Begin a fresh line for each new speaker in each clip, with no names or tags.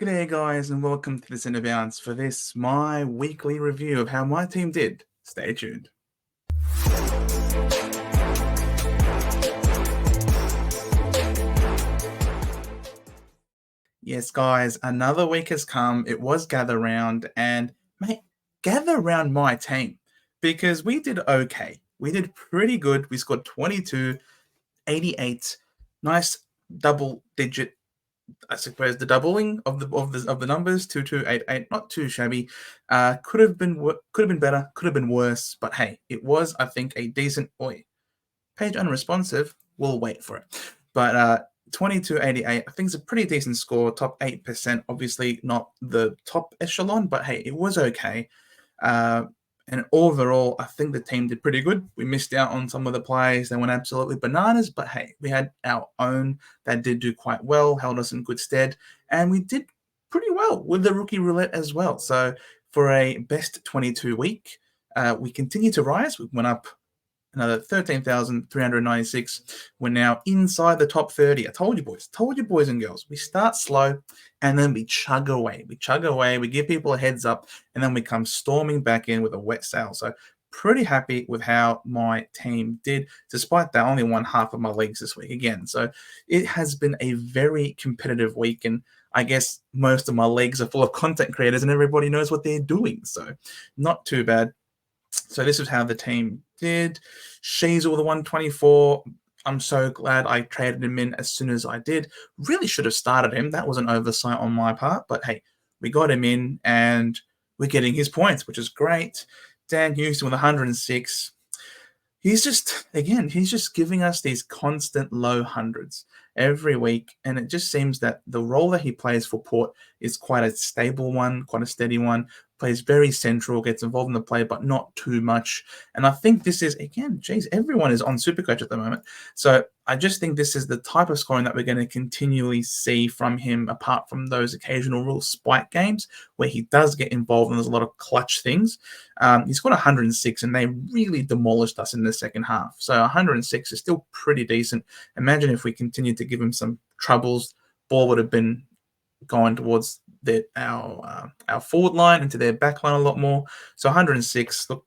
G'day guys and welcome to this Bounce for this, my weekly review of how my team did. Stay tuned. Yes guys, another week has come. It was gather round and mate, gather around my team because we did okay. We did pretty good. We scored 22, 88, nice double digit. I suppose the doubling of the numbers 2288, not too shabby. Could have been better, could have been worse, but hey, it was I think a decent page unresponsive. We'll wait for it, but 2288 I think is a pretty decent score. Top 8%, obviously not the top echelon, but hey, it was okay. Uh, and overall, I think the team did pretty good. We missed out on some of the players that went absolutely bananas, but hey, we had our own that did do quite well, held us in good stead, and we did pretty well with the rookie roulette as well. So for a best 22 week, we continue to rise. We went up another 13,396. We're now inside the top 30. I told you boys and girls. We start slow and then we chug away. We give people a heads up, and then we come storming back in with a wet sail. So pretty happy with how my team did, despite they only won half of my leagues this week again. So it has been a very competitive week, and I guess most of my leagues are full of content creators and everybody knows what they're doing. So not too bad. So this is how the team did. She's all the 124. I'm so glad I traded him in as soon as I did. Really should have started him. That was an oversight on my part. But hey, we got him in and we're getting his points, which is great. Dan Houston with 106. He's just giving us these constant low hundreds every week. And it just seems that the role that he plays for Port is quite a stable one, quite a steady one. Plays very central, gets involved in the play, but not too much. And I think this is, again, geez, everyone is on Supercoach at the moment. So I just think this is the type of scoring that we're going to continually see from him, apart from those occasional real spike games where he does get involved and there's a lot of clutch things. He's got 106 and they really demolished us in the second half. So 106 is still pretty decent. Imagine if we continued to give him some troubles, ball would have been going towards our forward line into their back line a lot more. So 106, look,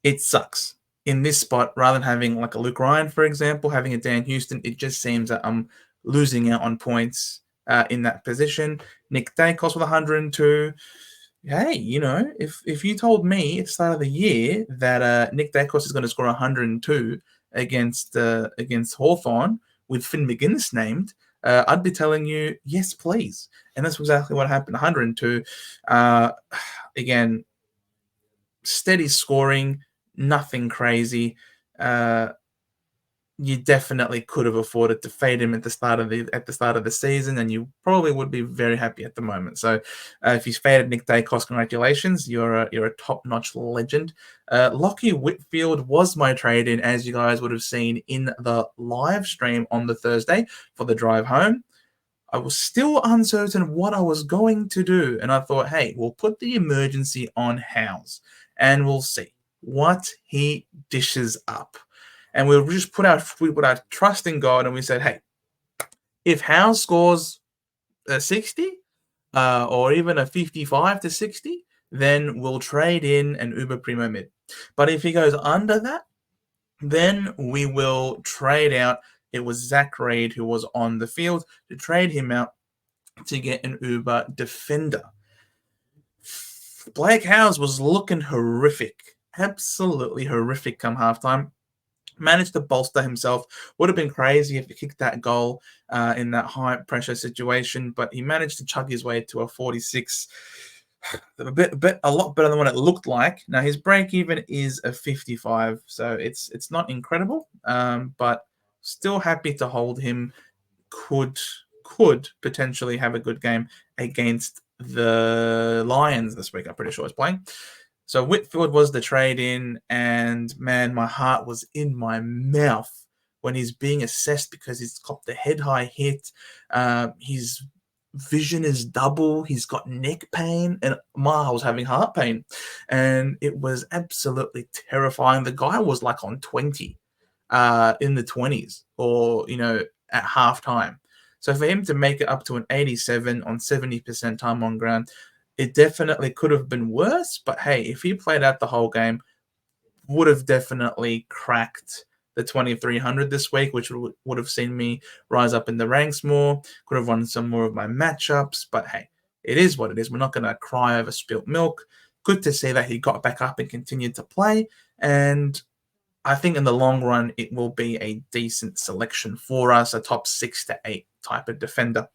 it sucks. In this spot, rather than having like a Luke Ryan, for example, having a Dan Houston, it just seems that I'm losing out on points in that position. Nick Dacos with 102. Hey, if you told me at the start of the year that Nick Dacos is going to score 102 against Hawthorn with Finn McGuinness named, I'd be telling you, yes, please. And that's exactly what happened. 102. Again, steady scoring, nothing crazy. You definitely could have afforded to fade him at the start of the season, and you probably would be very happy at the moment. So, if you faded Nick Dacos, congratulations, you're a top-notch legend. Lockie Whitfield was my trade-in, as you guys would have seen in the live stream on the Thursday for the drive home. I was still uncertain what I was going to do, and I thought, hey, we'll put the emergency on Howes, and we'll see what he dishes up. And we put our trust in God, and we said, hey, if Howes scores a 60 or even a 55 to 60, then we'll trade in an Uber Primo mid. But if he goes under that, then we will trade out. It was Zach Reid who was on the field to trade him out to get an Uber defender. Blake Howes was looking horrific, absolutely horrific come halftime. Managed to bolster himself. Would have been crazy if he kicked that goal in that high pressure situation, but he managed to chug his way to a 46. A lot better than what it looked like. Now his break even is a 55, so it's not incredible, but still happy to hold him. Could potentially have a good game against the Lions this week. I'm pretty sure he's playing. So Whitfield was the trade-in, and man, my heart was in my mouth when he's being assessed because he's got the head-high hit. His vision is double. He's got neck pain, and I was having heart pain, and it was absolutely terrifying. The guy was like on 20, in the 20s, or at halftime. So for him to make it up to an 87 on 70% time on ground, it definitely could have been worse. But hey, if he played out the whole game, would have definitely cracked the 2300 this week, which would have seen me rise up in the ranks more, could have won some more of my matchups. But hey, it is what it is. We're not going to cry over spilt milk. Good to see that he got back up and continued to play. And I think in the long run, it will be a decent selection for us, a top 6 to 8 type of defender.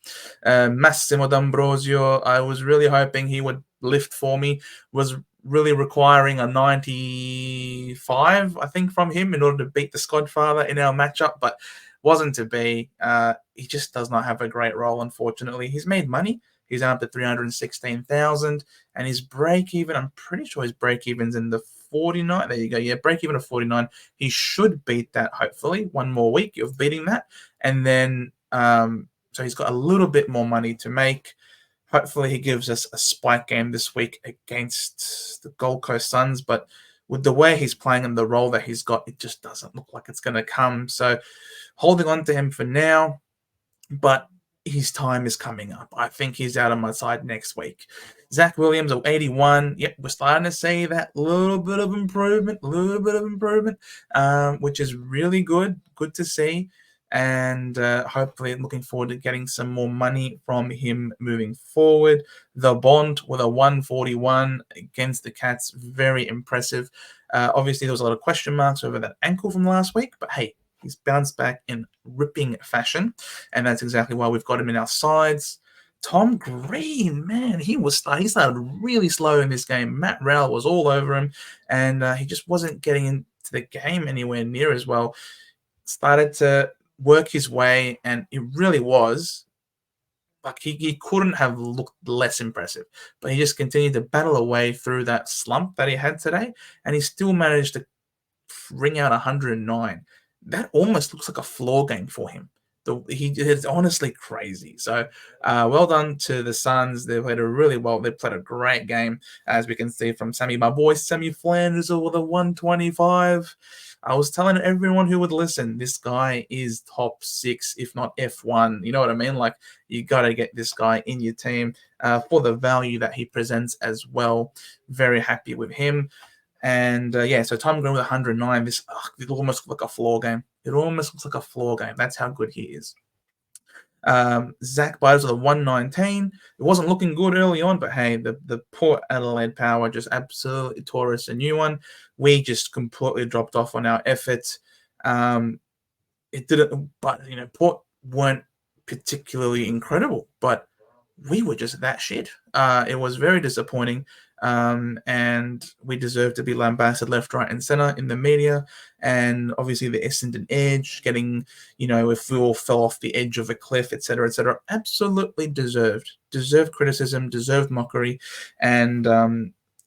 Massimo D'Ambrosio, I was really hoping he would lift for me, was really requiring a 95, I think, from him in order to beat the Squadfather in our matchup, but wasn't to be. He just does not have a great role, unfortunately. He's made money. He's up to 316,000, and his break even, I'm pretty sure his break even's in the 49. There you go. Yeah, break even of 49. He should beat that, hopefully. One more week of beating that. And then, so he's got a little bit more money to make. Hopefully, he gives us a spike game this week against the Gold Coast Suns. But with the way he's playing and the role that he's got, it just doesn't look like it's going to come. So, holding on to him for now. But his time is coming up. I think he's out on my side next week. Zach Williams of 81. Yep, we're starting to see that little bit of improvement, which is really good. Good to see. And hopefully looking forward to getting some more money from him moving forward. The Bond with a 141 against the Cats, very impressive. Obviously, there was a lot of question marks over that ankle from last week, but hey, he's bounced back in ripping fashion, and that's exactly why we've got him in our sides. Tom Green, man, he started really slow in this game. Matt Rowell was all over him, and he just wasn't getting into the game anywhere near as well. Started to work his way, and it really was like he couldn't have looked less impressive, but he just continued to battle away through that slump that he had today, and he still managed to ring out 109. That almost looks like a floor game for him. It's honestly crazy. So, well done to the Suns. They played They played a great game, as we can see from my boy Sammy Flanders with a 125. I was telling everyone who would listen, this guy is top 6, if not F1. You know what I mean? Like, you got to get this guy in your team for the value that he presents as well. Very happy with him. And so Tom Green with 109. It almost looks like a floor game. It almost looks like a floor game. That's how good he is. Zach Byers with a 119. It wasn't looking good early on, but hey, the Port Adelaide Power just absolutely tore us a new one. We just completely dropped off on our efforts. It didn't, but Port weren't particularly incredible, but we were just that shit. It was very disappointing. And we deserve to be lambasted left, right, and center in the media. And obviously, the Essendon edge, getting, if we all fell off the edge of a cliff, etc., absolutely deserved criticism, deserved mockery, and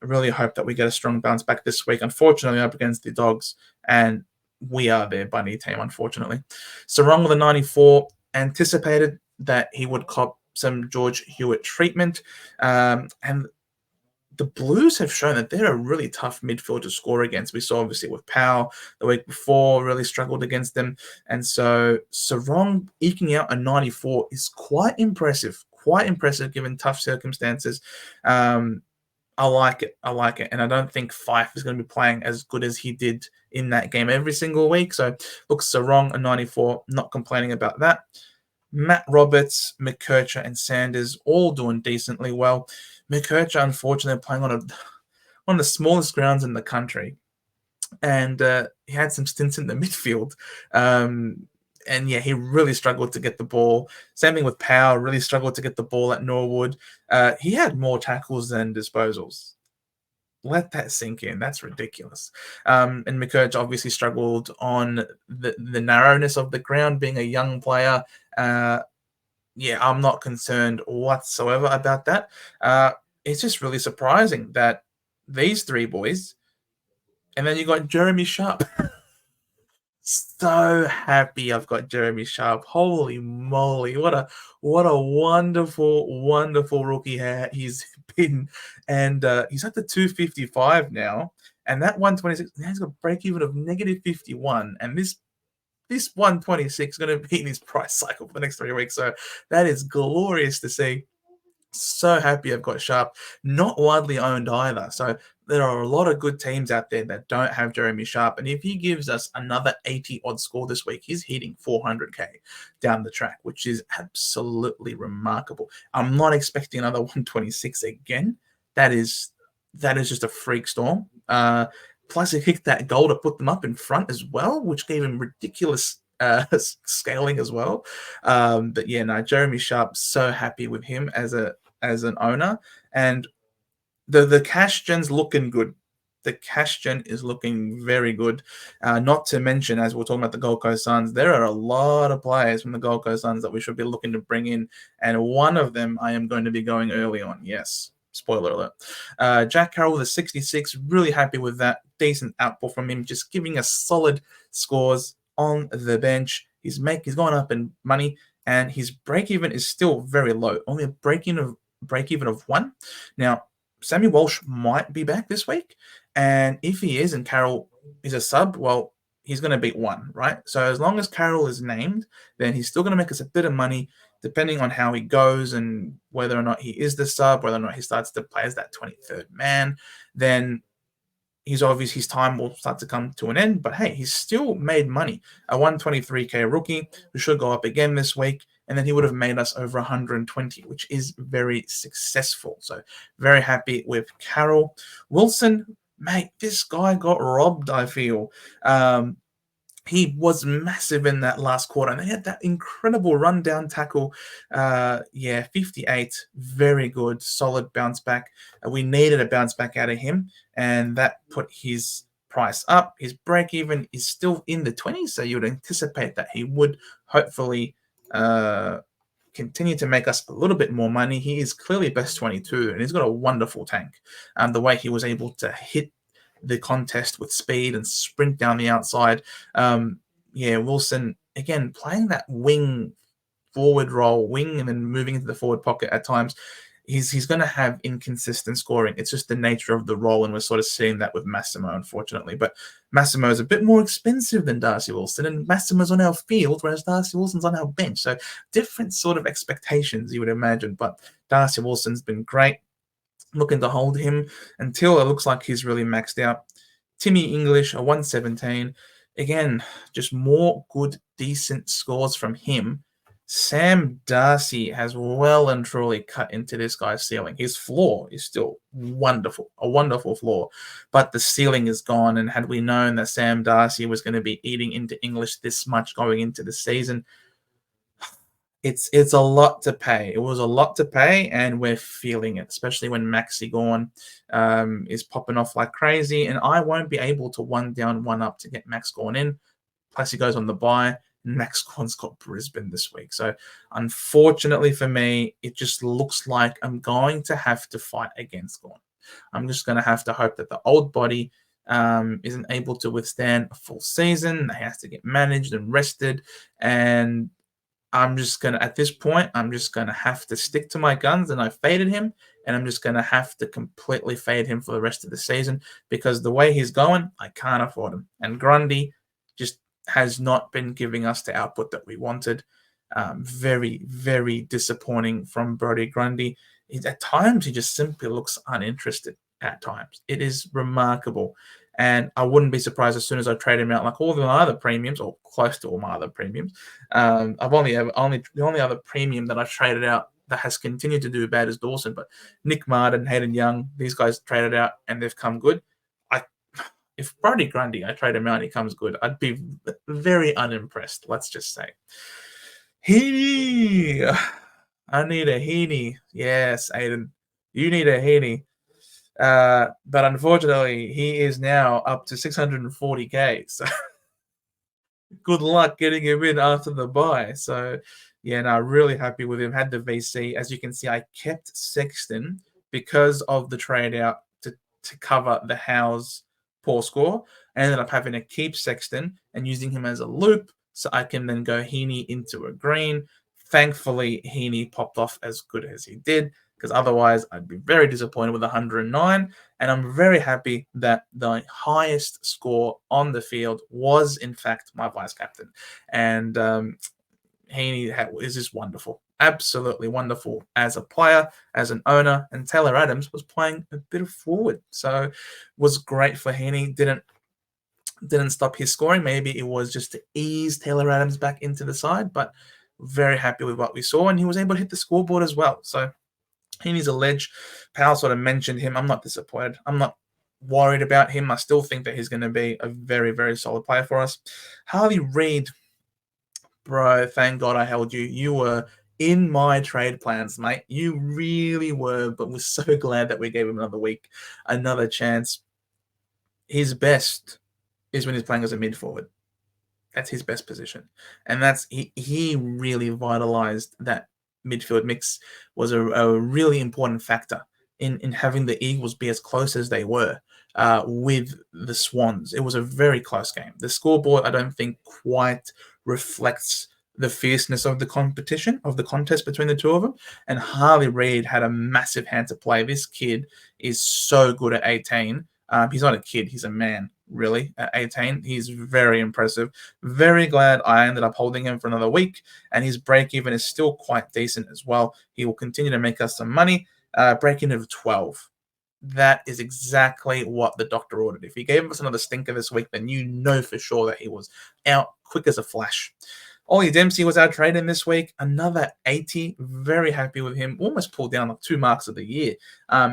really hope that we get a strong bounce back this week. Unfortunately, up against the Dogs, and we are their bunny team, unfortunately. Sarong with a 94, anticipated that he would cop some George Hewitt treatment, and the Blues have shown that they're a really tough midfield to score against. We saw obviously with Powell the week before, really struggled against them. And so Sarong eking out a 94 is quite impressive given tough circumstances. I like it. And I don't think Fife is going to be playing as good as he did in that game every single week. So look, Sarong a 94, not complaining about that. Matt Roberts, McKercher, and Sanders all doing decently well. McKercher, unfortunately, playing on one of the smallest grounds in the country, and he had some stints in the midfield. And yeah, he really struggled to get the ball. Same thing with Powell, really struggled to get the ball at Norwood. He had more tackles than disposals. Let that sink in. That's ridiculous. And McKercher obviously struggled on the narrowness of the ground, being a young player. I'm not concerned whatsoever about that. It's just really surprising that these three boys, and then you got Jeremy Sharp. So happy I've got Jeremy Sharp. Holy moly. What a wonderful rookie he's been. And he's at the 255 now. And that 126, now he's got a break even of negative 51. And this this 126 is going to be in his price cycle for the next 3 weeks. So that is glorious to see. So happy I've got Sharp. Not widely owned either. So there are a lot of good teams out there that don't have Jeremy Sharp. And if he gives us another 80 odd score this week, he's hitting 400k down the track, which is absolutely remarkable. I'm not expecting another 126 again. That is just a freak storm. Plus, he kicked that goal to put them up in front as well, which gave him ridiculous scaling as well. But yeah, no, Jeremy Sharp, so happy with him as an owner, and the cash gen's looking good. The cash gen is looking very good. Not to mention, as we're talking about the Gold Coast Suns, there are a lot of players from the Gold Coast Suns that we should be looking to bring in, and one of them I am going to be going early on. Yes, spoiler alert. Jack Carroll with a 66, really happy with that. Decent output from him, just giving us solid scores on the bench. He's going up in money, and his break even is still very low. Only a break even of 1. Now, Sammy Walsh might be back this week, and if he is and Carroll is a sub, well, he's going to beat 1, right? So as long as Carroll is named, then he's still going to make us a bit of money, depending on how he goes and whether or not he is the sub, whether or not he starts to play as that 23rd man. Then his time will start to come to an end, but hey, he's still made money. A 123k rookie who should go up again this week, and then he would have made us over 120, which is very successful. So very happy with Carroll. Wilson, mate, this guy got robbed, I feel. He was massive in that last quarter, and they had that incredible rundown tackle. 58, very good, solid bounce back. We needed a bounce back out of him, and that put his price up. His break even is still in the 20s, so you would anticipate that he would hopefully continue to make us a little bit more money. He is clearly best 22, and he's got a wonderful tank. The way he was able to hit the contest with speed and sprint down the outside. Wilson, again, playing that wing forward role, wing and then moving into the forward pocket at times. He's going to have inconsistent scoring. It's just the nature of the role, and we're sort of seeing that with Massimo, unfortunately. But Massimo is a bit more expensive than Darcy Wilson, and Massimo's on our field, whereas Darcy Wilson's on our bench. So different sort of expectations, you would imagine. But Darcy Wilson's been great. Looking to hold him until it looks like he's really maxed out. Timmy English, a 117. Again, just more good, decent scores from him. Sam Darcy has well and truly cut into this guy's ceiling. His floor is still wonderful, a wonderful floor, but the ceiling is gone. And had we known that Sam Darcy was going to be eating into English this much going into the season, it's a lot to pay. It was a lot to pay, and we're feeling it, especially when Maxi Gorn is popping off like crazy, and I won't be able to one down, one up to get Max Gorn in. Plus, he goes on the bye, and Max Gorn's got Brisbane this week. So, unfortunately for me, it just looks like I'm going to have to fight against Gorn. I'm just going to have to hope that the old body isn't able to withstand a full season. He has to get managed and rested, and at this point, I'm just going to have to stick to my guns, and I faded him, and I'm just going to have to completely fade him for the rest of the season because the way he's going, I can't afford him. And Grundy just has not been giving us the output that we wanted. Very, very disappointing from Brodie Grundy. At times, he just simply looks uninterested at times. It is remarkable. And I wouldn't be surprised as soon as I trade him out, like all my other premiums, or close to all my other premiums. The only other premium that I've traded out that has continued to do bad is Dawson. But Nick Martin, Hayden Young, these guys traded out and they've come good. If Brodie Grundy, I trade him out and he comes good, I'd be very unimpressed. Let's just say. Heaney, I need a Heaney. Yes, Aiden, you need a Heaney. But unfortunately, he is now up to 640k. So good luck getting him in after the bye. So yeah, no, really happy with him. Had the VC. As you can see, I kept Sexton because of the trade out to cover the Howe's poor score. I ended up having to keep Sexton and using him as a loop so I can then go Heaney into a green. Thankfully, Heaney popped off as good as he did, because otherwise I'd be very disappointed with 109. And I'm very happy that the highest score on the field was, in fact, my vice captain. And is just wonderful. Absolutely wonderful as a player, as an owner, and Taylor Adams was playing a bit of forward. So was great for Heaney. Didn't stop his scoring. Maybe it was just to ease Taylor Adams back into the side, but very happy with what we saw, and he was able to hit the scoreboard as well. So Heaney's a ledge. Powell sort of mentioned him. I'm not disappointed. I'm not worried about him. I still think that he's going to be a very, very solid player for us. Harvey Reid, bro, thank God I held you. You were in my trade plans, mate. You really were, but we're so glad that we gave him another week, another chance. His best is when he's playing as a mid forward. That's his best position. And he really vitalized that midfield mix, was a really important factor in having the Eagles be as close as they were with the Swans. It was a very close game. The scoreboard, I don't think, quite reflects the fierceness of the competition, of the contest between the two of them. And Harley Reid had a massive hand to play. This kid is so good at 18. He's not a kid, he's a man, really, at 18. He's very impressive. Very glad I ended up holding him for another week, and his break even is still quite decent as well. He will continue to make us some money. Break even of 12. That is exactly what the doctor ordered. If he gave us another stinker this week, then you know for sure that he was out quick as a flash. Ollie Dempsey was our trade-in this week. Another 80. Very happy with him. Almost pulled down like 2 marks of the year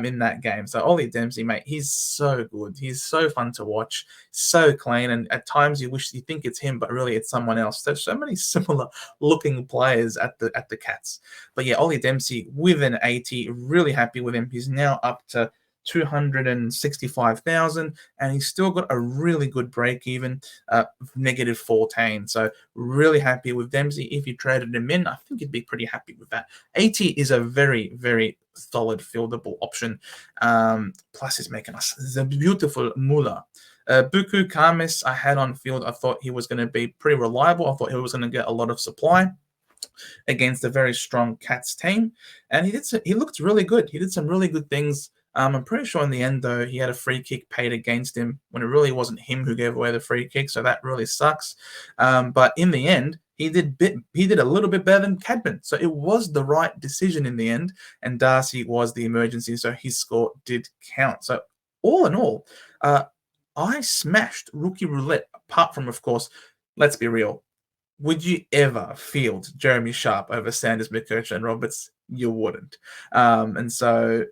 in that game. So Ollie Dempsey, mate, he's so good. He's so fun to watch. So clean. And at times you think it's him, but really it's someone else. There's so many similar looking players at the Cats. But yeah, Ollie Dempsey with an 80. Really happy with him. He's now up to 265,000, and he's still got a really good break even, negative 14. So really happy with Dempsey. If you traded him in, I think you'd be pretty happy with that. 80 is a very, very solid fieldable option. Plus he's making us the beautiful Mula. Buku Kamis I had on field. I thought he was going to be pretty reliable. I thought he was going to get a lot of supply against a very strong Cats team, and he looked really good. He did some really good things. I'm pretty sure in the end, though, he had a free kick paid against him when it really wasn't him who gave away the free kick, so that really sucks. But in the end, he did a little bit better than Cadman, so it was the right decision in the end, and Darcy was the emergency, so his score did count. So all in all, I smashed Rookie Roulette, apart from, of course, let's be real, would you ever field Jeremy Sharp over Sanders, McKercher, and Roberts? You wouldn't. And so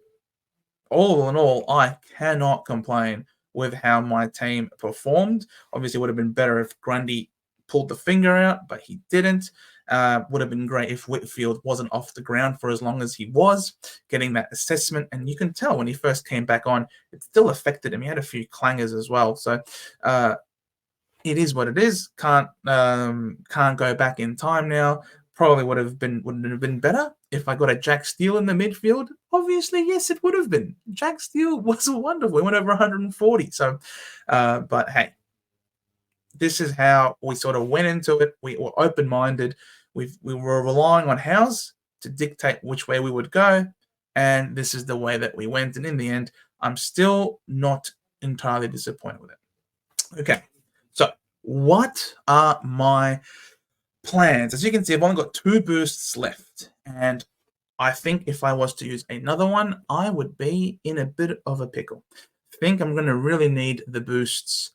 all in all, I cannot complain with how my team performed. Obviously, it would have been better if Grundy pulled the finger out, but he didn't. Would have been great if Whitfield wasn't off the ground for as long as he was, getting that assessment. And you can tell when he first came back on, it still affected him. He had a few clangers as well. So it is what it is. Can't go back in time now. Probably wouldn't have been better if I got a Jack Steele in the midfield. Obviously, yes, it would have been. Jack Steele was wonderful. He went over 140. So, but hey, this is how we sort of went into it. We were open-minded. We were relying on House to dictate which way we would go, and this is the way that we went. And in the end, I'm still not entirely disappointed with it. Okay, so what are my plans? As you can see, I've only got 2 boosts left, and I think if I was to use another one, I would be in a bit of a pickle. I think I'm going to really need the boosts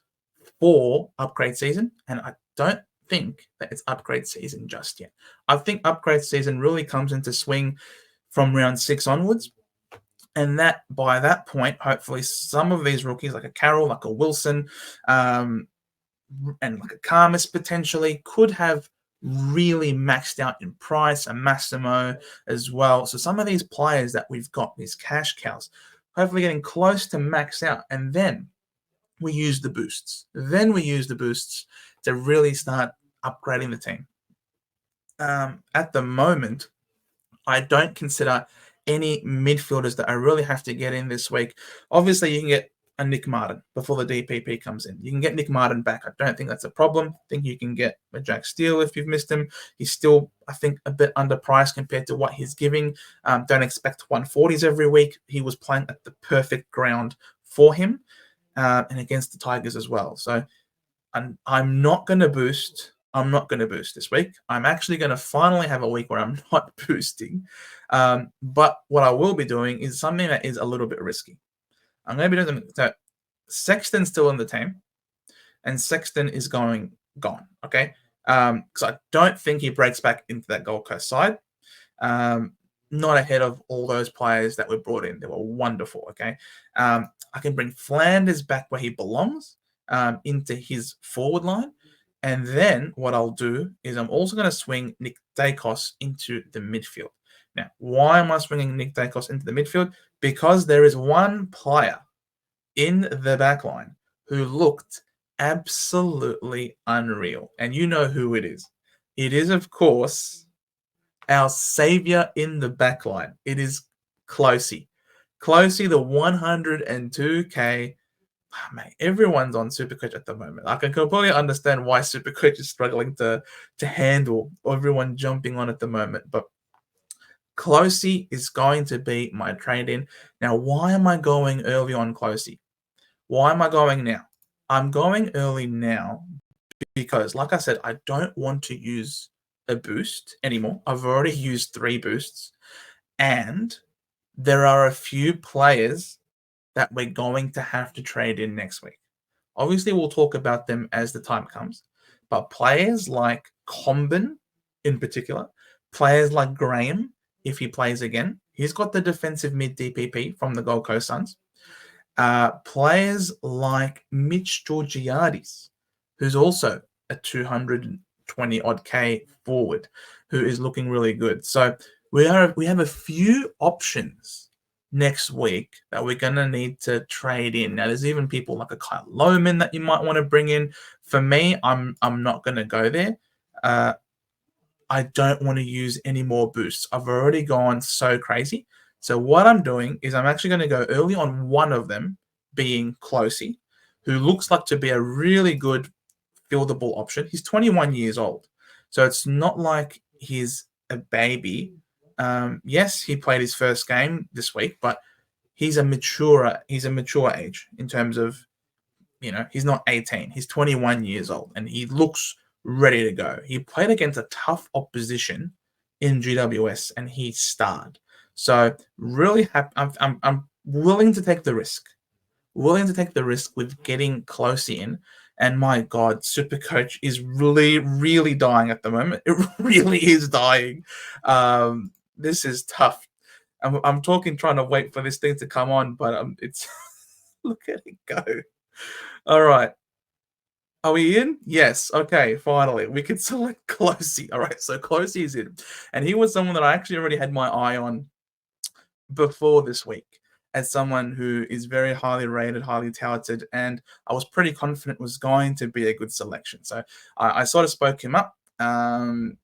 for upgrade season, and I don't think that it's upgrade season just yet. I think upgrade season really comes into swing from round 6 onwards, and that by that point, hopefully some of these rookies, like a Carroll, like a Wilson, and like a Karmas potentially, could have really maxed out in price, and Massimo as well. So some of these players that we've got, these cash cows, hopefully getting close to max out, and then we use the boosts. Then we use the boosts to really start upgrading the team. At the moment, I don't consider any midfielders that I really have to get in this week. Obviously, you can get a Nick Martin before the DPP comes in. You can get Nick Martin back. I don't think that's a problem. I think you can get a Jack Steele if you've missed him. He's still, I think, a bit underpriced compared to what he's giving. Don't expect 140s every week. He was playing at the perfect ground for him and against the Tigers as well. So I'm not going to boost. I'm not going to boost this week. I'm actually going to finally have a week where I'm not boosting. But what I will be doing is something that is a little bit risky. I'm going to be doing something. So Sexton's still in the team, and Sexton is gone. Okay, because I don't think he breaks back into that Gold Coast side. Not ahead of all those players that were brought in. They were wonderful. Okay, I can bring Flanders back where he belongs, into his forward line. And then what I'll do is I'm also going to swing Nick Dacos into the midfield. Now, why am I swinging Nick Dacos into the midfield? Because there is one player in the back line who looked absolutely unreal. And you know who it is. It is, of course, our savior in the back line. It is Closey. Closey, the 102K. Mate, everyone's on Supercoach at the moment. I can completely understand why Supercoach is struggling to handle everyone jumping on at the moment. But Closey is going to be my trade-in. Now, why am I going early on Closey? Why am I going now? I'm going early now because, like I said, I don't want to use a boost anymore. I've already used 3 boosts. And there are a few players that we're going to have to trade in next week. Obviously, we'll talk about them as the time comes. But players like Comben in particular, players like Graham, if he plays again, he's got the defensive mid DPP from the Gold Coast Suns. Players like Mitch Georgiades, who's also a 220 odd K forward, who is looking really good. So we have a few options next week that we're going to need to trade in. Now, there's even people like a Kyle Lohman that you might want to bring in. For me, I'm not going to go there. I don't want to use any more boosts. I've already gone so crazy. So what I'm doing is I'm actually going to go early on one of them, being Closey, who looks like to be a really good fieldable option. He's 21 years old. So it's not like he's a baby. Yes, he played his first game this week, but he's a mature age in terms of, he's not 18. He's 21 years old, and he looks ready to go. He played against a tough opposition in GWS, and he starred. So really happy. I'm willing to take the risk. Willing to take the risk with getting Closey in. And my God, Supercoach is really, really dying at the moment. It really is dying. This is tough. I'm trying to wait for this thing to come on, but it's look at it go. All right. Are we in? Yes. Okay, finally. We can select Closey. All right, so Closey is in. And he was someone that I actually already had my eye on before this week as someone who is very highly rated, highly touted, and I was pretty confident was going to be a good selection. So I sort of spoke him up, and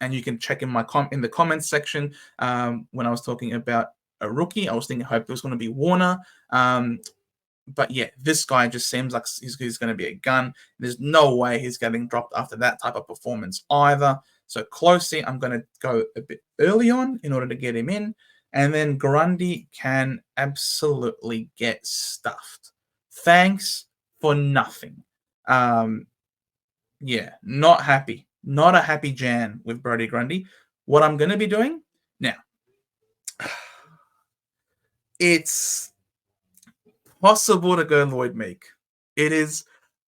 you can check in in the comments section when I was talking about a rookie. I was thinking, hope it was going to be Warner. But yeah, this guy just seems like he's going to be a gun. There's no way he's getting dropped after that type of performance either. So Closey, I'm going to go a bit early on in order to get him in. And then Grundy can absolutely get stuffed. Thanks for nothing. Yeah, not happy. Not a happy Jan with Brodie Grundy. What I'm going to be doing now, it's possible to go Lloyd Meek. It is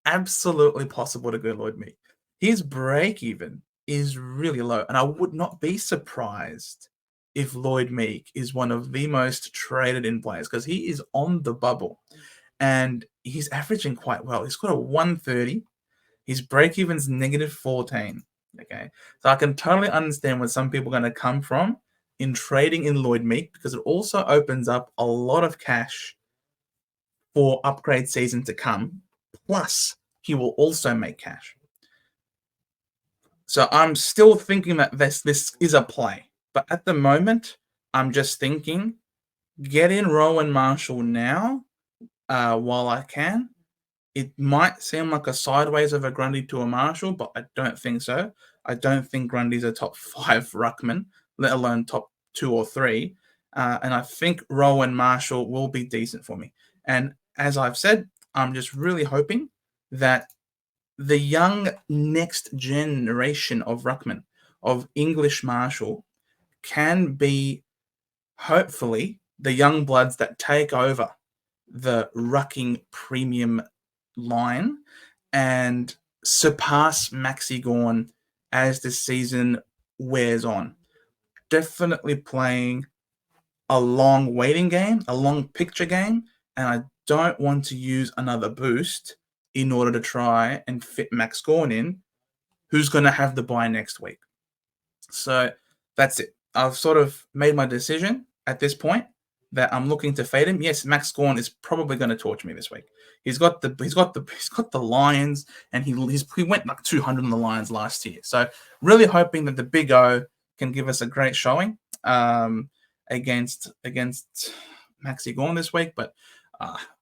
absolutely possible to go Lloyd Meek. His break even is really low, and I would not be surprised if Lloyd Meek is one of the most traded in players because he is on the bubble and he's averaging quite well. He's got a 130. His break even's -14. Okay. So I can totally understand where some people are going to come from in trading in Lloyd Meek because it also opens up a lot of cash for upgrade season to come. Plus, he will also make cash. So I'm still thinking that this is a play. But at the moment, I'm just thinking, get in Rowan Marshall now. while I can. It might seem like a sideways of a Grundy to a Marshall, but I don't think so. I don't think Grundy's a top five ruckman, let alone top two or three. And I think Rowan Marshall will be decent for me. And as I've said, I'm just really hoping that the young next generation of ruckman, of English Marshall, can be hopefully the young bloods that take over the rucking premium line and surpass Maxi Gorn as the season wears on. Definitely playing a long waiting game, a long picture game, and I don't want to use another boost in order to try and fit Max Gorn in, who's going to have the bye next week. So that's it. I've sort of made my decision at this point that I'm looking to fade him. Yes, Max Gorn is probably going to torch me this week. He's got the Lions, and he went like 200 on the Lions last year. So really hoping that the Big O can give us a great showing against Maxi Gorn this week. But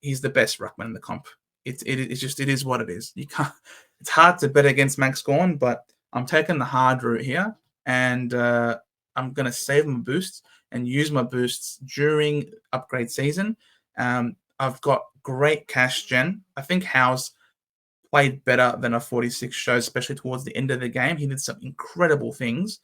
he's the best ruckman in the comp. It is what it is. You can't. It's hard to bet against Max Gorn, but I'm taking the hard route here, and I'm going to save my boosts and use my boosts during upgrade season. I've got great cash gen. I think Howe's played better than a 46 show, especially towards the end of the game. He did some incredible things.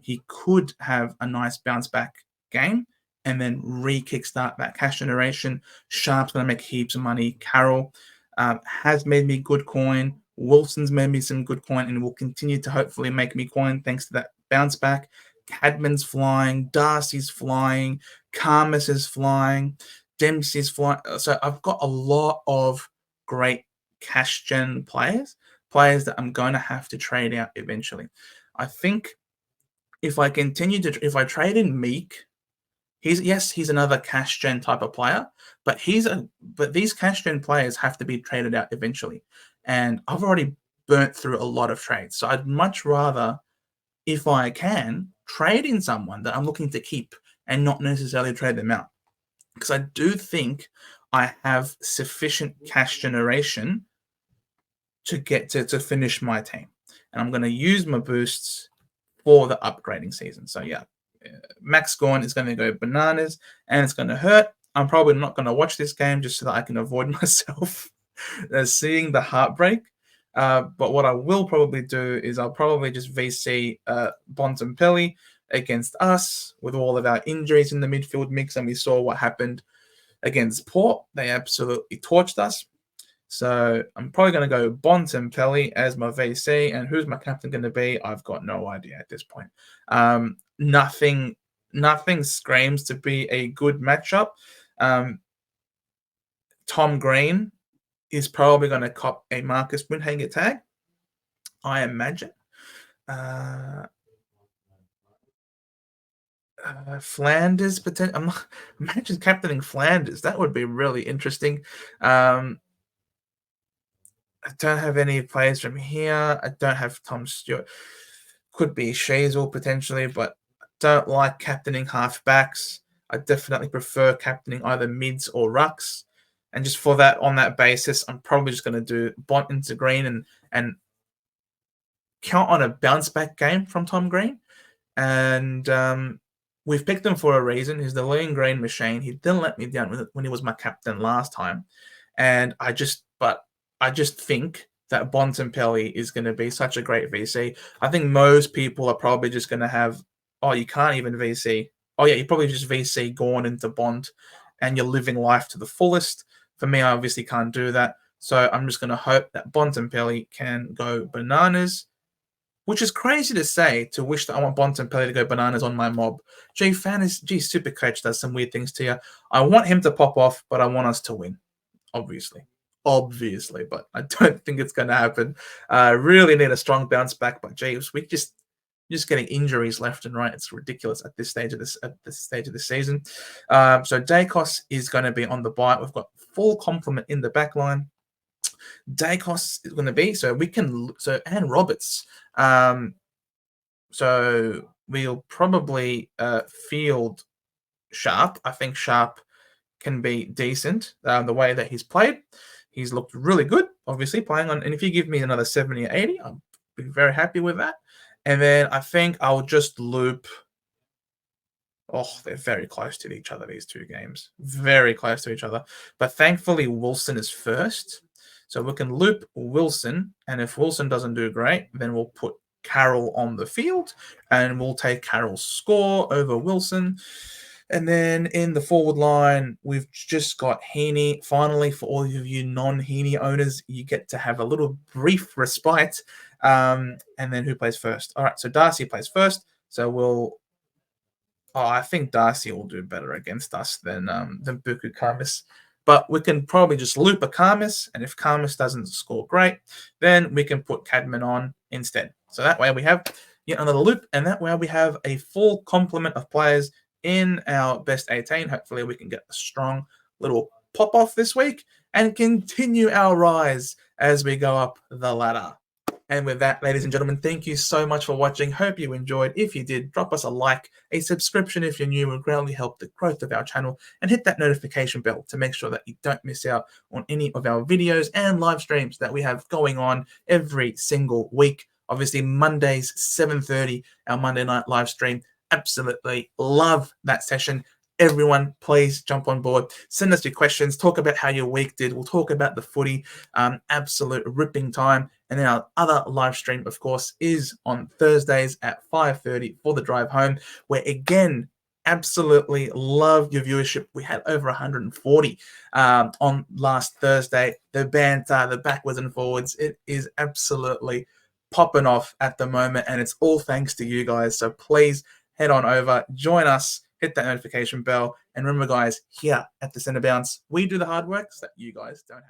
He could have a nice bounce back game and then re-kickstart that cash generation. Sharp's going to make heaps of money. Carroll has made me good coin. Wilson's made me some good coin and will continue to hopefully make me coin thanks to that bounce back. Cadman's flying. Darcy's flying. Karmas is flying. Dempsey's flying. So I've got a lot of great cash gen players that I'm going to have to trade out eventually. I think if I trade in Meek, he's another cash gen type of player, but these cash gen players have to be traded out eventually. And I've already burnt through a lot of trades. So I'd much rather, if I can, trade in someone that I'm looking to keep and not necessarily trade them out. Because I do think I have sufficient cash generation to get to finish my team. And I'm going to use my boosts for the upgrading season. So yeah, Max Gorn is going to go bananas and it's going to hurt. I'm probably not going to watch this game just so that I can avoid myself seeing the heartbreak. But what I will probably do is I'll probably just VC Bontempelli against us with all of our injuries in the midfield mix. And we saw what happened against Port. They absolutely torched us. So I'm probably going to go Bontempelli as my VC. And who's my captain going to be? I've got no idea at this point. Nothing screams to be a good matchup. Tom Green is probably going to cop a Marcus Windhager tag, I imagine. Flanders, potentially. Imagine captaining Flanders. That would be really interesting. I don't have any players from here. I don't have Tom Stewart. Could be Shazel potentially, but I don't like captaining halfbacks. I definitely prefer captaining either mids or rucks. And just for that, on that basis, I'm probably just going to do Bont into Green and count on a bounce back game from Tom Green. And we've picked him for a reason. He's the lean green machine. He didn't let me down when he was my captain last time. And I just think that Bontempelli is going to be such a great VC. I think most people are probably just going to have, you can't even VC. Oh, yeah, you probably just VC Gorn into Bont and you're living life to the fullest. For me, I obviously can't do that. So I'm just going to hope that Bontempelli can go bananas, which is crazy to say, to wish that I want Bontempelli to go bananas on my mob. Supercoach does some weird things to you. I want him to pop off, but I want us to win, obviously, but I don't think it's going to happen. Really need a strong bounce back, but we just getting injuries left and right. It's ridiculous at this stage of the season. So Dacos is going to be on the bye. We've got full complement in the back line. Dacos is going to be and Roberts. So we'll probably field Sharp. I think Sharp can be decent. The way that he's played, he's looked really good, obviously, playing on. And if you give me another 70 or 80, I'll be very happy with that. And then I think I'll just loop. Oh, they're very close to each other, these two games. Very close to each other. But thankfully, Wilson is first. So we can loop Wilson. And if Wilson doesn't do great, then we'll put Carroll on the field and we'll take Carroll's score over Wilson. And then in the forward line, we've just got Heaney. Finally, for all of you non-Heaney owners, you get to have a little brief respite. And then who plays first? All right, so Darcy plays first. So we'll I think Darcy will do better against us than Buku Karmis. But we can probably just loop a Karmis, and if Karmis doesn't score great, then we can put Cadman on instead. So that way we have yet another loop, and that way we have a full complement of players in our best 18. Hopefully we can get a strong little pop-off this week and continue our rise as we go up the ladder. And with that, ladies and gentlemen, thank you so much for watching. Hope you enjoyed. If you did, drop us a like, a subscription if you're new, will greatly help the growth of our channel, and hit that notification bell to make sure that you don't miss out on any of our videos and live streams that we have going on every single week. Obviously, Mondays, 7:30, our Monday night live stream. Absolutely love that session. Everyone, please jump on board. Send us your questions. Talk about how your week did. We'll talk about the footy. Absolute ripping time. And then our other live stream, of course, is on Thursdays at 5:30 for the drive home, where, again, absolutely love your viewership. We had over 140 on last Thursday. The banter, the backwards and forwards, it is absolutely popping off at the moment. And it's all thanks to you guys. So please head on over, join us, hit that notification bell. And remember, guys, here at the Centre Bounce, we do the hard work so that you guys don't have.